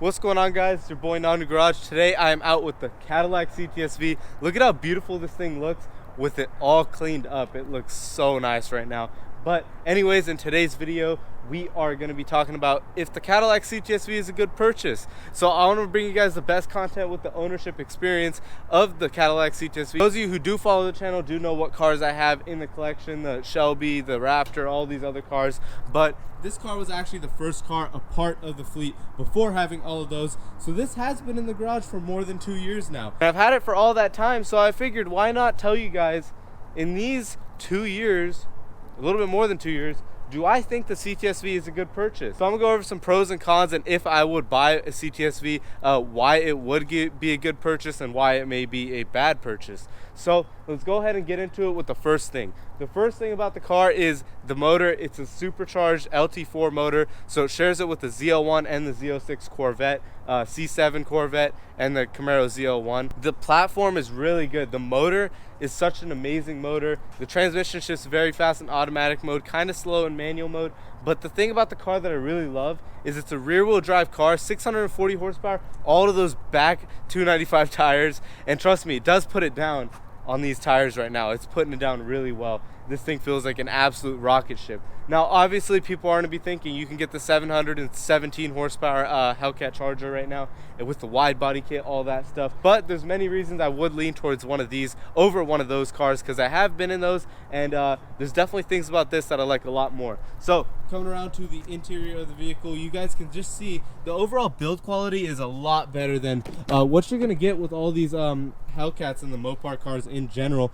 What's going on, guys? It's your boy Nanu Garage. Today I am out with the Cadillac CTS-V. Look at how beautiful this thing looks with it all cleaned up. It looks so nice right now. But anyways, in today's video, we are going to be talking about if the Cadillac CTS-V is a good purchase. So I want to bring you guys the best content with the ownership experience of the Cadillac CTS-V. Those of you who do follow the channel do know what cars I have in the collection, the Shelby, the Raptor, all these other cars. But this car was actually the first car a part of the fleet before having all of those. So this has been in the garage for more than 2 years now. And I've had it for all that time, so I figured why not tell you guys in these 2 years, a little bit more than 2 years, do I think the CTS-V is a good purchase? So I'm gonna go over some pros and cons and if I would buy a CTS-V, why it would be a good purchase and why it may be a bad purchase. So let's go ahead and get into it with the first thing. The first thing about the car is the motor. It's a supercharged LT4 motor, so it shares it with the Z01 and the Z06 Corvette, C7 Corvette, and the Camaro Z01. The platform is really good. The motor is such an amazing motor. The transmission shifts very fast in automatic mode, kind of slow in manual mode. But the thing about the car that I really love is it's a rear-wheel drive car, 640 horsepower, all of those back 295 tires, and trust me, it does put it down on these tires right now. It's putting it down really well. This thing feels like an absolute rocket ship. Now, obviously, people are going to be thinking you can get the 717 horsepower Hellcat Charger right now, and with the wide body kit, all that stuff. But there's many reasons I would lean towards one of these over one of those cars because I have been in those, and there's definitely things about this that I like a lot more. So coming around to the interior of the vehicle, you guys can just see the overall build quality is a lot better than what you're going to get with all these Hellcats and the Mopar cars in general.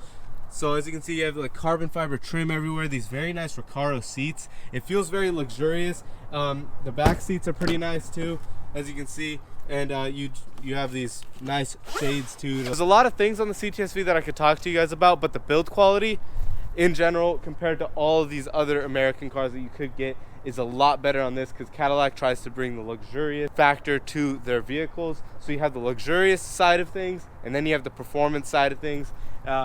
So as you can see, you have like carbon fiber trim everywhere, these very nice Recaro seats. It feels very luxurious. The back seats are pretty nice too, as you can see, and you have these nice shades too. There's a lot of things on the CTS-V that I could talk to you guys about, but the build quality in general compared to all of these other American cars that you could get is a lot better on this because Cadillac tries to bring the luxurious factor to their vehicles. So you have the luxurious side of things and then you have the performance side of things.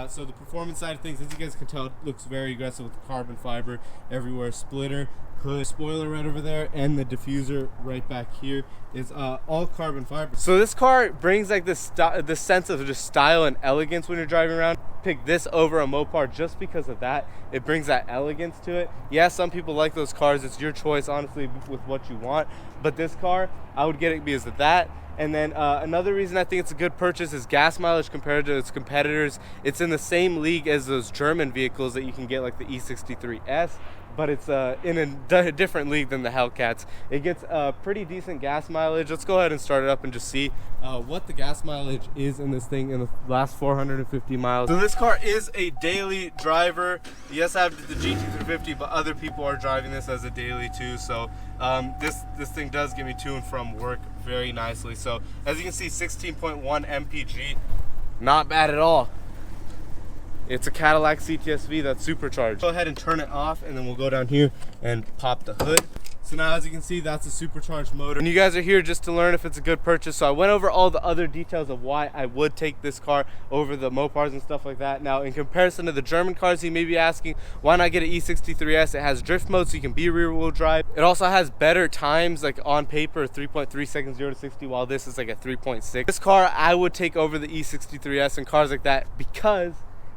So the performance side of things, as you guys can tell, it looks very aggressive with the carbon fiber everywhere. Splitter, hood, spoiler right over there, and the diffuser right back here is all carbon fiber. So this car brings like this sense of just style and elegance when you're driving around. Pick this over a Mopar just because of that. It brings that elegance to it. Yeah, some people like those cars. It's your choice, honestly, with what you want. But this car, I would get it because of that. And then another reason I think it's a good purchase is gas mileage compared to its competitors. It's in the same league as those German vehicles that you can get, like the E63S, but it's in a different league than the Hellcats. It gets pretty decent gas mileage. Let's go ahead and start it up and just see what the gas mileage is in this thing in the last 450 miles. So this car is a daily driver. Yes, I have the Gt350, but other people are driving this as a daily too. So this thing does get me to and from work very nicely. So as you can see, 16.1 mpg, not bad at all. It's a Cadillac CTS-V that's supercharged. Go ahead and turn it off and then we'll go down here and pop the hood. So now as you can see, that's a supercharged motor. And you guys are here just to learn if it's a good purchase. So I went over all the other details of why I would take this car over the Mopars and stuff like that. Now in comparison to the German cars, you may be asking, why not get an E63S? It has drift mode so you can be rear wheel drive. It also has better times, like on paper, 3.3 seconds 0 to 60, while this is like a 3.6. This car I would take over the E63S and cars like that because,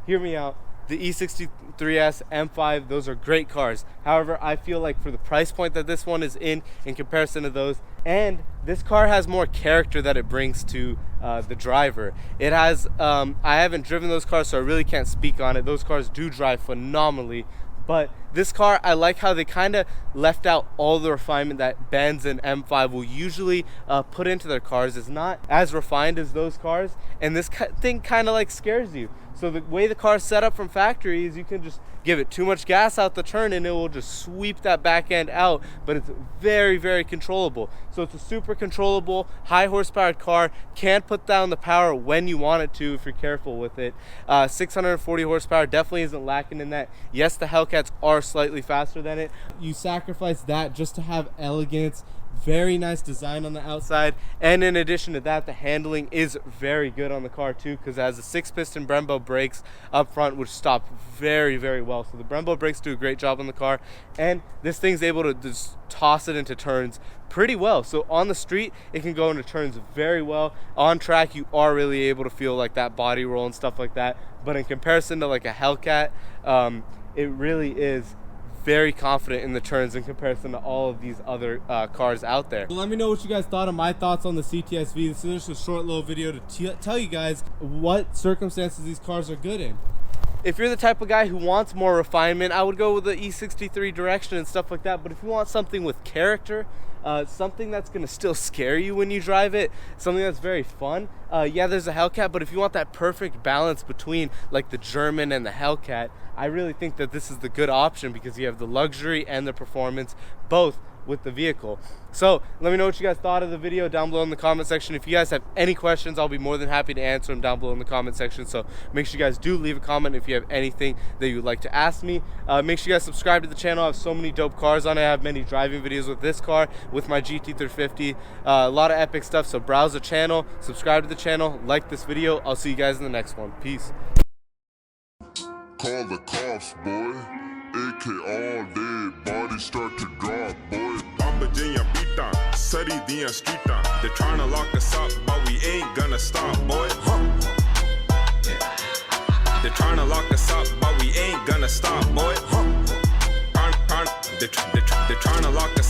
hear me out, the E63S, M5, those are great cars. However, I feel like for the price point that this one is in comparison to those, and this car has more character that it brings to the driver. It has, I haven't driven those cars, so I really can't speak on it. Those cars do drive phenomenally. But this car, I like how they kind of left out all the refinement that Benz and M5 will usually put into their cars. It's not as refined as those cars, and this thing kind of like scares you. So the way the car's set up from factory is you can just give it too much gas out the turn and it will just sweep that back end out, but it's very, very controllable. So it's a super controllable, high horsepower car, can put down the power when you want it to if you're careful with it. 640 horsepower definitely isn't lacking in that. Yes, the Hellcats are slightly faster than it. You sacrifice that just to have elegance, Very nice design on the outside, and in addition to that, the handling is very good on the car too, because it has a 6-piston Brembo brakes up front, which stop very, very well. So the Brembo brakes do a great job on the car, and this thing's able to just toss it into turns pretty well. So on the street, it can go into turns very well. On track, you are really able to feel like that body roll and stuff like that. But in comparison to like a Hellcat, it really is very confident in the turns in comparison to all of these other cars out there. So let me know what you guys thought of my thoughts on the CTS-V. This is just a short little video to tell you guys what circumstances these cars are good in. If you're the type of guy who wants more refinement, I would go with the E63 direction and stuff like that. But if you want something with character, something that's gonna still scare you when you drive it, something that's very fun, yeah, there's a Hellcat, but if you want that perfect balance between like the German and the Hellcat, I really think that this is the good option, because you have the luxury and the performance both with the vehicle. So let me know what you guys thought of the video down below in the comment section. If you guys have any questions, I'll be more than happy to answer them down below in the comment section. So make sure you guys do leave a comment if you have anything that you would like to ask me. Make sure you guys subscribe to the channel. I have so many dope cars on it. I have many driving videos with this car, with my Gt350, a lot of epic stuff. So browse the channel, subscribe to the channel, like this video. I'll see you guys in the next one. Peace. Call the cops, boy. AK all day, body start to drop, boy. Virginia beat down, study the street down. They're trying to lock us up, but we ain't gonna stop, boy. They're trying to lock us up, but we ain't gonna stop, boy. They're trying to lock us up.